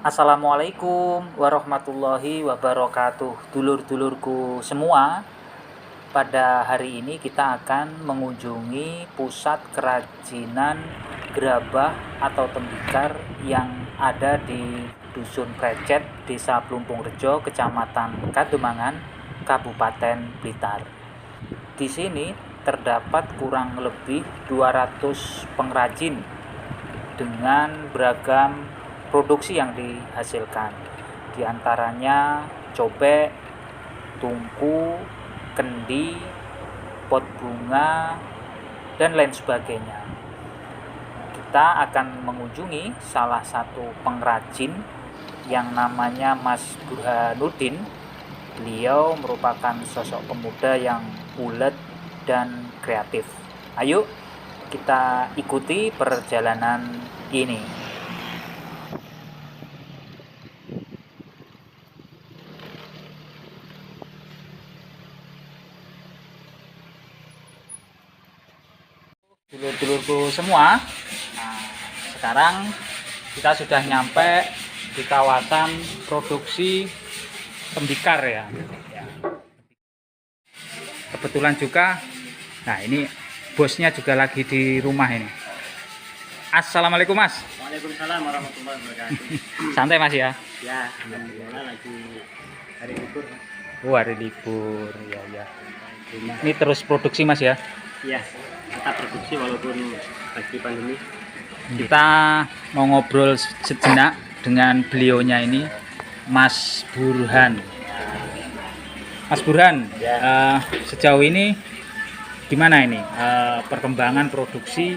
Assalamualaikum warahmatullahi wabarakatuh. Dulur-dulurku semua, pada hari ini kita akan mengunjungi pusat kerajinan gerabah atau tembikar yang ada di Dusun Precet, Desa Plumpung Rejo, Kecamatan Kademangan, Kabupaten Blitar. Di sini terdapat kurang lebih 200 pengrajin dengan beragam produksi yang dihasilkan. Di antaranya cobek, tungku, kendi, pot bunga, dan lain sebagainya. Kita akan mengunjungi salah satu pengrajin yang namanya Mas Burhanuddin. Beliau merupakan sosok pemuda yang ulet dan kreatif. Ayo kita ikuti perjalanan ini. Dulur-dulurku semua, nah, sekarang kita sudah nyampe di kawasan produksi tembikar ya. Kebetulan juga, nah ini bosnya juga lagi di rumah ini. Assalamualaikum Mas. Waalaikumsalam warahmatullahi wabarakatuh. Santai Mas ya? Ya, alhamdulillah lagi hari libur. Oh, hari libur, ya. Ini terus produksi Mas ya? Iya, tetap produksi walaupun lagi pandemi. Kita mau ngobrol sejenak dengan beliaunya ini, Mas Burhan. Mas Burhan, Ya. sejauh ini gimana ini perkembangan produksi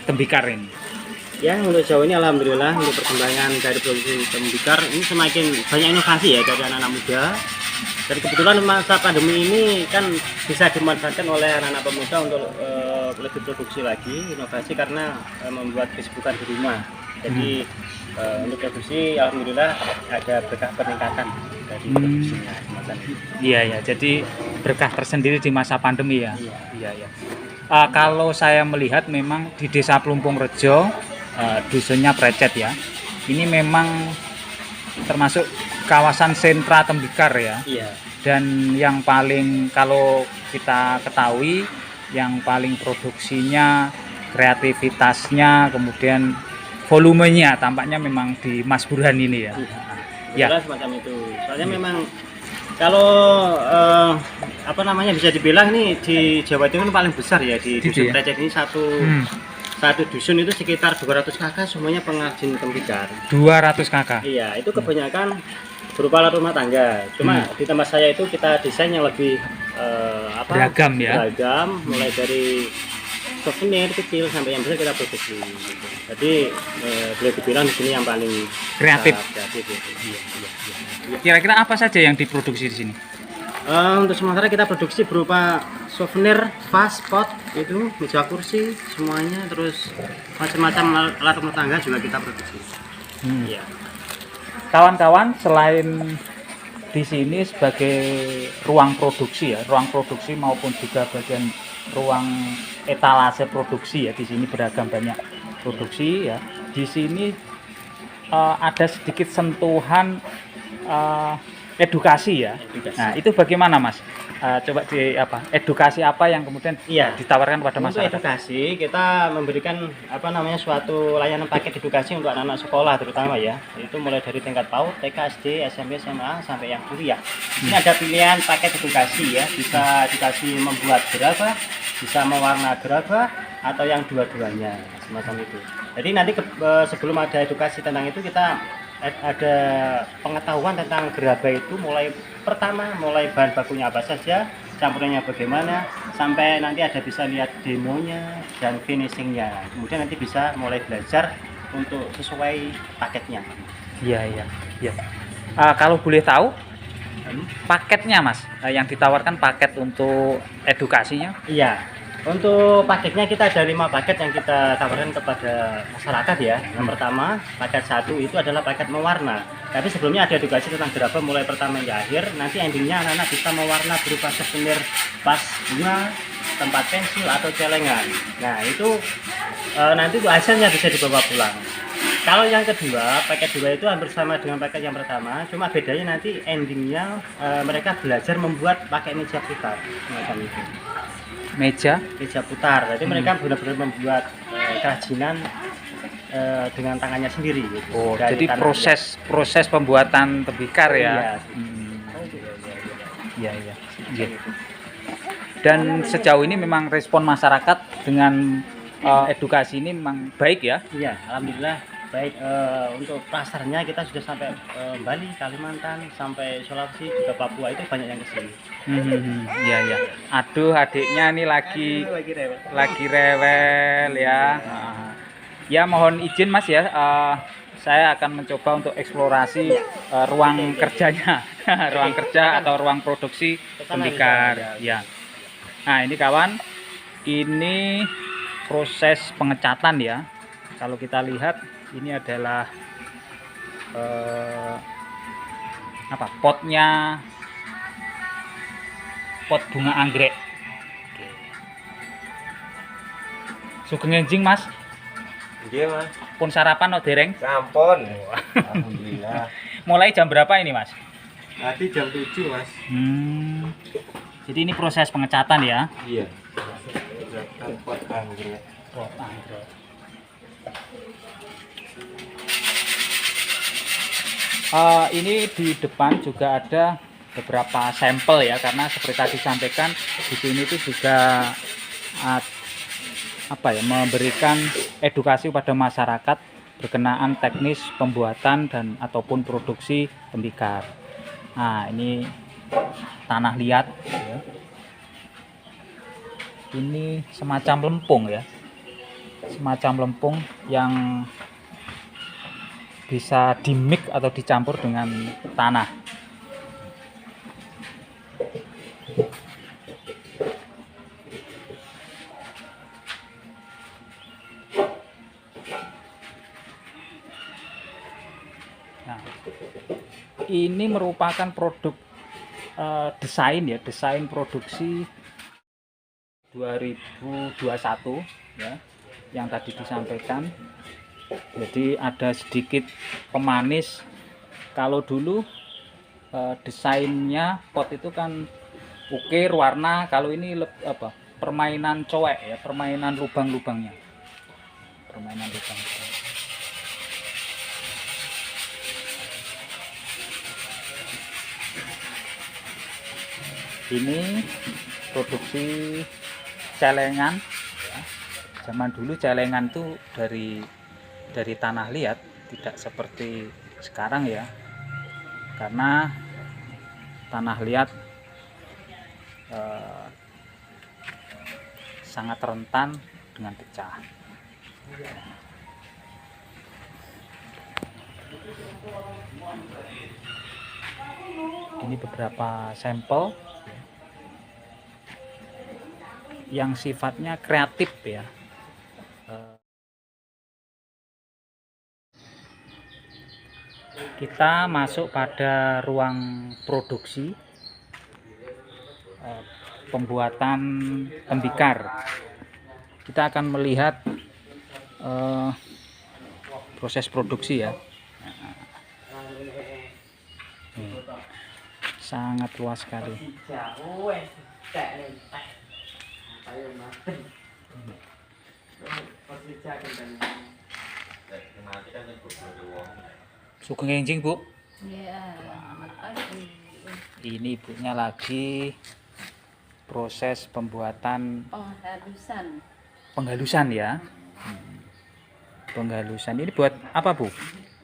tembikar ini? Ya, untuk jauh ini alhamdulillah untuk perkembangan dari produksi tembikar ini semakin banyak inovasi ya dari anak-anak muda. Dan kebetulan masa pandemi ini kan bisa dimanfaatkan oleh anak-anak pemuda untuk lebih produksi lagi inovasi karena membuat kesibukan di rumah. Jadi untuk produksi alhamdulillah ada berkah peningkatan dari produksinya semacam itu. Iya ya, jadi berkah tersendiri di masa pandemi ya. Iya. Iya. Kalau saya melihat memang di Desa Plumpung Rejo, dusunnya Precet ya, ini memang termasuk kawasan sentra tembikar ya. Iya. Dan yang paling kalau kita ketahui yang paling produksinya, kreativitasnya, kemudian volumenya tampaknya memang di Mas Burhan ini ya. Ya. Jelas semacam itu. Soalnya memang kalau bisa dibilang nih di Jawa Timur paling besar ya di Gitu dusun ya? Precet ini satu dusun itu sekitar 200 kakak semuanya pengrajin tembikar. 200 kakak. Iya, itu kebanyakan berupa alat rumah tangga. Cuma di tempat saya itu kita desain yang lebih Beragam ya. beragam, mulai dari souvenir kecil sampai yang besar kita produksi. Jadi boleh dibilang di sini yang paling Kreatif. kreatif gitu. Kira-kira apa saja yang diproduksi di sini? Untuk sementara kita produksi berupa souvenir, vas, pot, itu meja kursi semuanya, terus macam-macam alat rumah tangga juga kita produksi. Iya. Kawan-kawan, selain di sini sebagai ruang produksi ya, ruang produksi maupun juga bagian ruang etalase produksi ya, di sini beragam banyak produksi ya. Di sini ada sedikit sentuhan edukasi ya. Edukasi. Nah, itu bagaimana Mas? Coba edukasi apa yang kemudian Iya. ditawarkan kepada Untuk masyarakat? edukasi kita memberikan suatu layanan paket edukasi untuk anak-anak sekolah terutama ya. Itu mulai dari tingkat PAUD, TK, SD, SMP, SMA sampai yang kuliah. Ini ada pilihan paket edukasi ya, bisa edukasi membuat gerabah, bisa mewarna gerabah atau yang dua-duanya semacam itu. Jadi nanti sebelum ada edukasi tentang itu kita ada pengetahuan tentang gerabah itu mulai bahan bakunya apa saja, campurannya bagaimana, sampai nanti ada bisa lihat demonya dan finishingnya. Kemudian nanti bisa mulai belajar untuk sesuai paketnya. Iya. Kalau boleh tahu paketnya Mas, yang ditawarkan paket untuk edukasinya? Iya. Untuk paketnya kita ada 5 paket yang kita tawarkan kepada masyarakat ya. Yang pertama, paket 1 itu adalah paket mewarna. Tapi sebelumnya ada edukasi tentang gerabah mulai pertama hingga akhir. Nanti endingnya anak-anak bisa mewarna berupa souvenir vas bunga, tempat pensil atau celengan. Nah itu nanti hasilnya bisa dibawa pulang. Kalau yang kedua, paket 2 itu hampir sama dengan paket yang pertama, cuma bedanya nanti endingnya mereka belajar membuat pakai meja putar semacam itu. Meja putar, jadi mereka benar-benar membuat kerajinan dengan tangannya sendiri gitu. Oh, Dari jadi tanah proses pembuatan tembikar ya. Iya. Iya, iya. Iya. Dan sejauh ini memang respon masyarakat dengan edukasi ini memang baik ya. Iya, alhamdulillah baik. Untuk pasarnya kita sudah sampai Bali, Kalimantan, sampai Sulawesi, juga Papua, itu banyak yang kesini. Iya, iya. Aduh, adiknya ini lagi rewel ya. Ya, mohon izin Mas ya. Saya akan mencoba untuk eksplorasi ruang kerjanya, ruang kerja atau ruang produksi tembikar. Ya. Nah, ini kawan, ini proses pengecatan ya. Kalau kita lihat, ini adalah potnya, pot bunga anggrek. Sugeng enjing Mas. Iya Mas, Pun sarapan no dereng? sampun. Alhamdulillah. Mulai jam berapa ini Mas? Tadi jam 7 Mas. Jadi ini proses pengecatan ya? Iya. Pot anggrek. Pot anggrek. Ini di depan juga ada beberapa sampel ya, karena seperti tadi disampaikan di sini itu juga memberikan edukasi kepada masyarakat berkenaan teknis pembuatan dan ataupun produksi tembikar. Nah, ini tanah liat ya. Ini semacam lempung ya, semacam lempung yang bisa dimix atau dicampur dengan tanah. Nah, ini merupakan produk desain ya, desain produksi 2021 ya, yang tadi disampaikan. Jadi ada sedikit pemanis. Kalau dulu desainnya pot itu kan ukir warna, kalau ini permainan cowek ya, permainan lubang-lubangnya, permainan lubang-lubang. Ini produksi celengan ya. Zaman dulu celengan tuh dari tanah liat, tidak seperti sekarang ya, karena tanah liat sangat rentan dengan pecah. Ini beberapa sampel yang sifatnya kreatif ya. Kita masuk pada ruang produksi pembuatan tembikar. Kita akan melihat proses produksi ya. Sangat luas sekali. Sugeng enjing Bu. Iya. Ini ibunya lagi proses pembuatan penghalusan ya. Penghalusan ini buat apa Bu?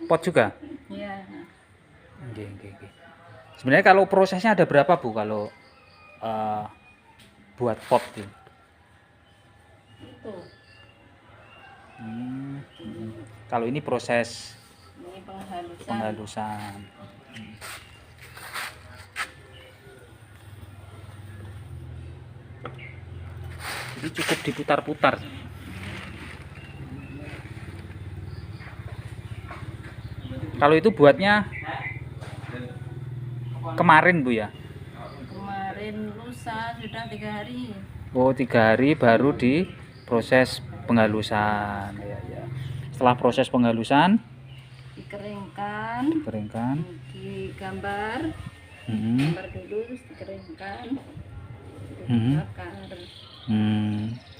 Pot juga? Iya. Oke. Sebenarnya kalau prosesnya ada berapa Bu kalau buat pot ini? Tuh. Kalau ini proses Ini penghalusan. penghalusan. Jadi cukup diputar-putar. Kalau itu buatnya kemarin Bu ya? Kemarin lusa sudah 3 hari. Oh, 3 hari baru di proses penghalusan. Ya. Setelah proses penghalusan, Dikeringkan. digambar, Mm-mm. gambar dulu terus dikeringkan, Hmm. dibakar.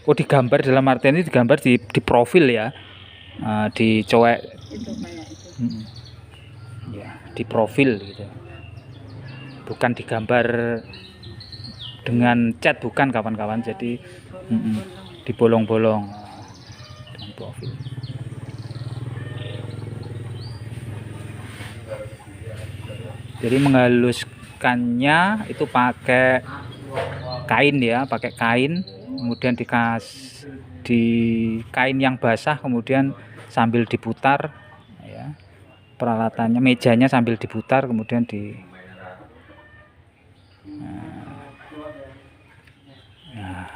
Oh, digambar dalam artian ini digambar di profil ya. Dicoek. Itu kayak itu. Mm-mm. Ya, di profil gitu. Bukan digambar dengan cat, bukan kawan-kawan. Jadi Bolong-bolong. di bolong-bolong dengan profil. Jadi menghaluskannya itu pakai kain ya, pakai kain, kemudian di kain yang basah, kemudian sambil diputar ya, peralatannya, mejanya sambil diputar, kemudian nah,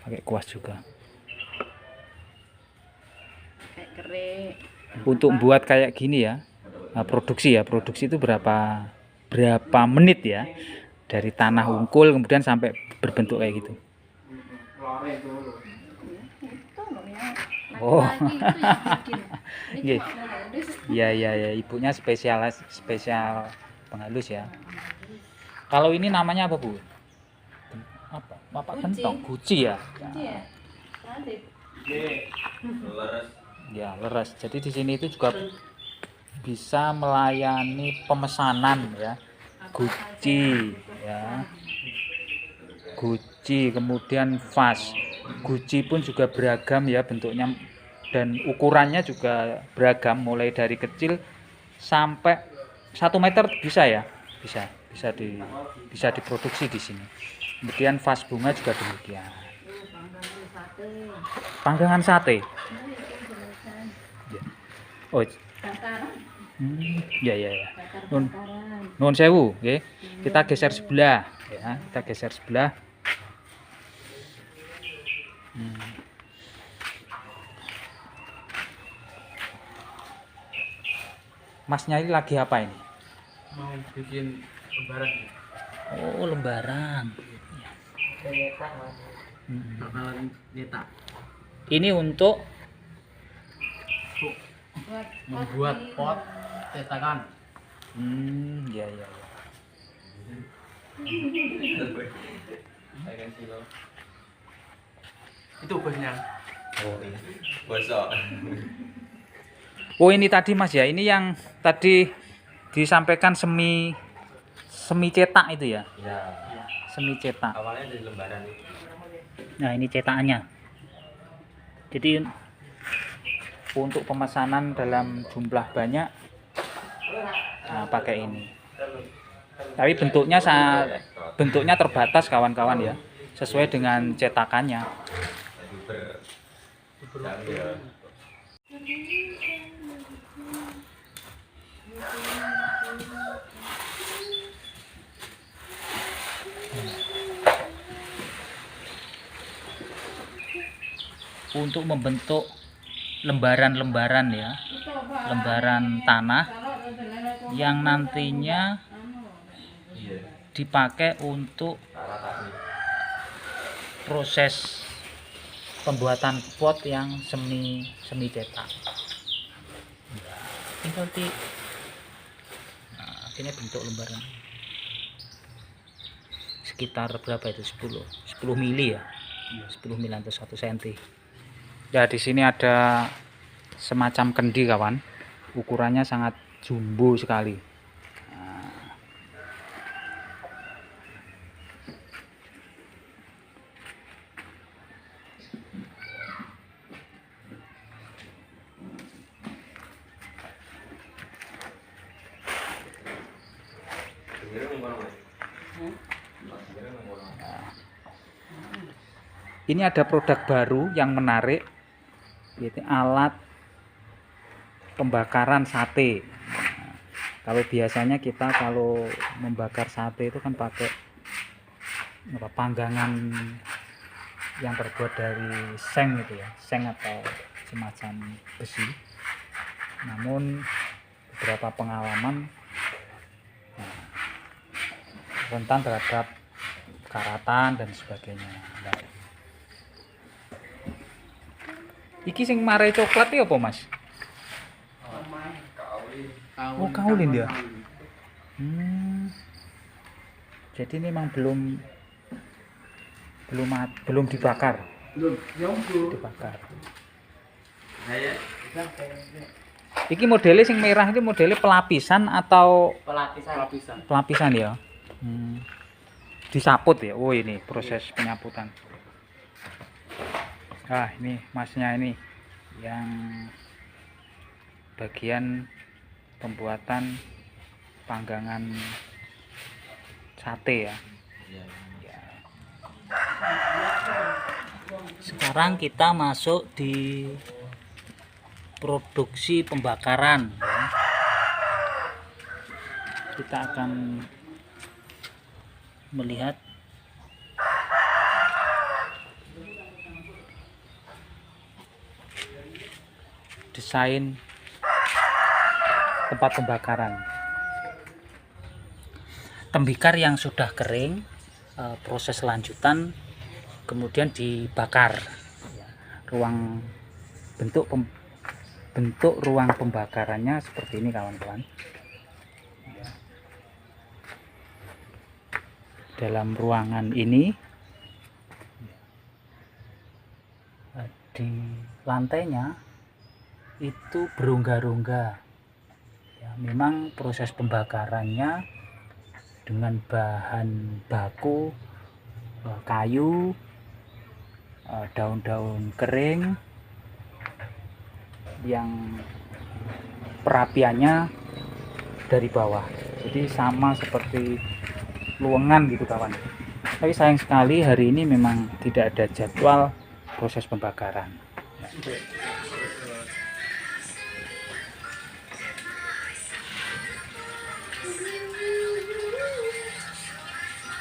pakai kuas juga. Kayak kerik. Untuk buat kayak gini ya, produksi itu berapa menit ya, dari tanah unggul kemudian sampai berbentuk kayak gitu. Oh. Iya. Ya, ibunya spesial penghalus ya. Kalau ini namanya apa, Bu? Apa? Bapak Gentong, guci ya. Ya, leres. Jadi di sini itu juga bisa melayani pemesanan ya. Guci ya. Guci, kemudian vas. Guci pun juga beragam ya bentuknya dan ukurannya juga beragam, mulai dari kecil sampai 1 meter bisa ya. Bisa diproduksi di sini. Kemudian vas bunga juga demikian. Panggangan sate. Ya. Oh. Ya. Nuwun sewu, nggih. Kita geser sebelah ya. Masnya ini lagi apa ini? Mau bikin lembaran. Oh, lembaran. Bakalan nyetak. Ini untuk Membuat pot cetakan. Ya. Itu bosnya. Oh, iya. Bosok. Oh, ini tadi Mas ya, ini yang tadi disampaikan semi cetak itu ya? Ya. Semi cetak. Awalnya dari lembaran itu. Nah, ini cetakannya. Jadi untuk pemesanan dalam jumlah banyak, nah, pakai ini. Tapi bentuknya terbatas kawan-kawan ya, sesuai dengan cetakannya. Untuk membentuk lembaran-lembaran ya, lembaran tanah yang nantinya dipakai untuk proses pembuatan pot yang semi cetak. Seperti ini bentuk lembaran sekitar berapa itu, 10 mili ya, 10 mili atau 1 cm. Ya, di sini ada semacam kendi kawan, ukurannya sangat jumbo sekali. Ini ada produk baru yang menarik, yaitu alat pembakaran sate. Kalau biasanya kita kalau membakar sate itu kan pakai panggangan yang terbuat dari seng gitu ya, seng atau semacam besi. Namun beberapa pengalaman rentan terhadap karatan dan sebagainya. Nah, iki sing mare coklat iki apa, Mas? Oh, kaulin dia. Jadi ini memang belum dibakar. Dibakar. Iki modelnya sing merah itu modelnya pelapisan atau pelapisan ya. Disaput ya. Oh, ini proses penyaputan. Ini masnya ini yang bagian pembuatan panggangan sate ya. Sekarang kita masuk di produksi pembakaran ya. Kita akan melihat desain tempat pembakaran. Tembikar yang sudah kering, proses lanjutan kemudian dibakar. Ruang bentuk ruang pembakarannya seperti ini kawan-kawan. Dalam ruangan ini di lantainya itu berongga-rongga. Ya, memang proses pembakarannya dengan bahan baku kayu, daun-daun kering yang perapiannya dari bawah. Jadi sama seperti luwengan gitu kawan. Tapi sayang sekali hari ini memang tidak ada jadwal proses pembakaran.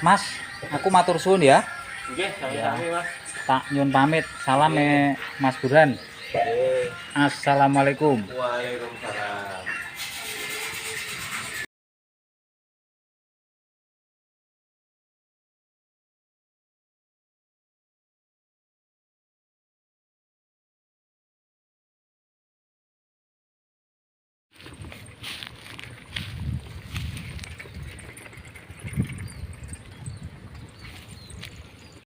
Mas, aku matur suwun ya. Nggih, sami-sami Mas. Tak nyun pamit. Salam Mas Burhan. Assalamualaikum. Waalaikumsalam.